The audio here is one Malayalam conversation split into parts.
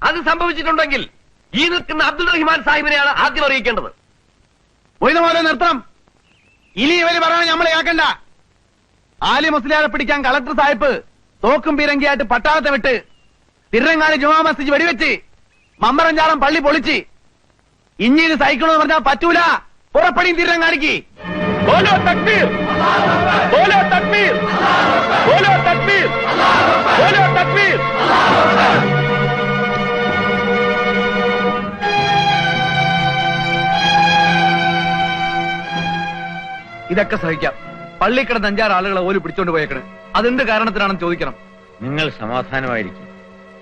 അത് സംഭവിച്ചിട്ടുണ്ടെങ്കിൽ ഈ നിൽക്കുന്ന അബ്ദുൾ റഹ്മാൻ സാഹിബിനെയാണ് ആദ്യം അറിയിക്കേണ്ടത്. പോലെ നിർത്തണം. ഇനി ഇവര് പറയണ നമ്മളെ കേൾക്കണ്ട. ആലി മുസ്ലിയാരെ പിടിക്കാൻ കളക്ടർ സാഹിബ് തോക്കും പീരങ്കിയായിട്ട് പട്ടാളത്തെ വിട്ട് തിരുരങ്ങാടി ജുമാ മസ്ജിദ് വെടിവെച്ച് മമ്പറഞ്ചാറം പള്ളി പൊളിച്ച് ഇനി ഇത് സഹിക്കണമെന്ന് പറഞ്ഞാൽ പറ്റൂല. പുറപ്പടിയും തിരുരങ്ങാടിക്ക്. ബോലോ തക്ബീർ, ബോലോ തക്ബീർ, ബോലോ തക്ബീർ, ബോലോ തക്ബീർ. ഇതൊക്കെ സഹിക്കാം. പള്ളി കിടന്ന് 5-6 ആളുകളെ ഓല് പിടിച്ചോണ്ട് പോയേക്കണ്. അതെന്ത് കാരണത്തിനാണെന്ന് ചോദിക്കണം. നിങ്ങൾ സമാധാനമായിരിക്കും.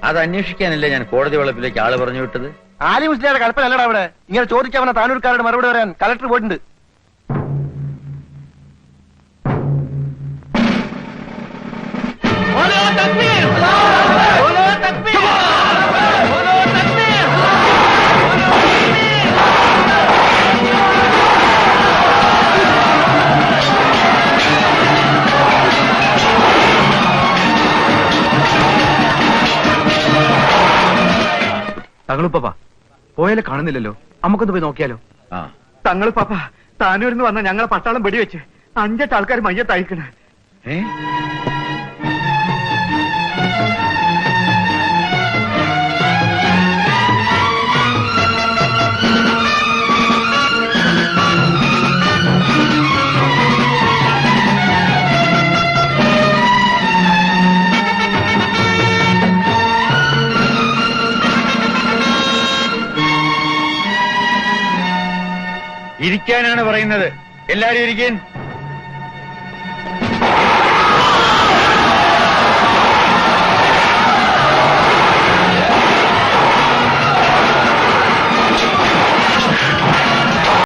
അത് അന്വേഷിക്കാനല്ലേ ഞാൻ കോടതി വളപ്പിലേക്ക് ആള് പറഞ്ഞു വിട്ടത്. ആലി മുസ്ലിയാരുടെ കൽപ്പനല്ലടാ അവിടെ. ഇങ്ങനെ ചോദിക്കാവുന്ന താനൂർക്കാരുടെ മറുപടി പറയാൻ കളക്ടർ പോയിട്ടുണ്ട്. തങ്ങളുപ്പാ പോയാലേ കാണുന്നില്ലല്ലോ. നമുക്കൊന്ന് പോയി നോക്കിയാലോ? തങ്ങളുപ്പാപ്പ താനൂരിന്ന് വന്ന ഞങ്ങളെ പട്ടാളം വെടിവെച്ച് 5-8 ആൾക്കാർ മയ്യത്തയക്കണേ. ഇരിക്കാനാണ് പറയുന്നത്. എല്ലാരും ഇരിക്കാൻ.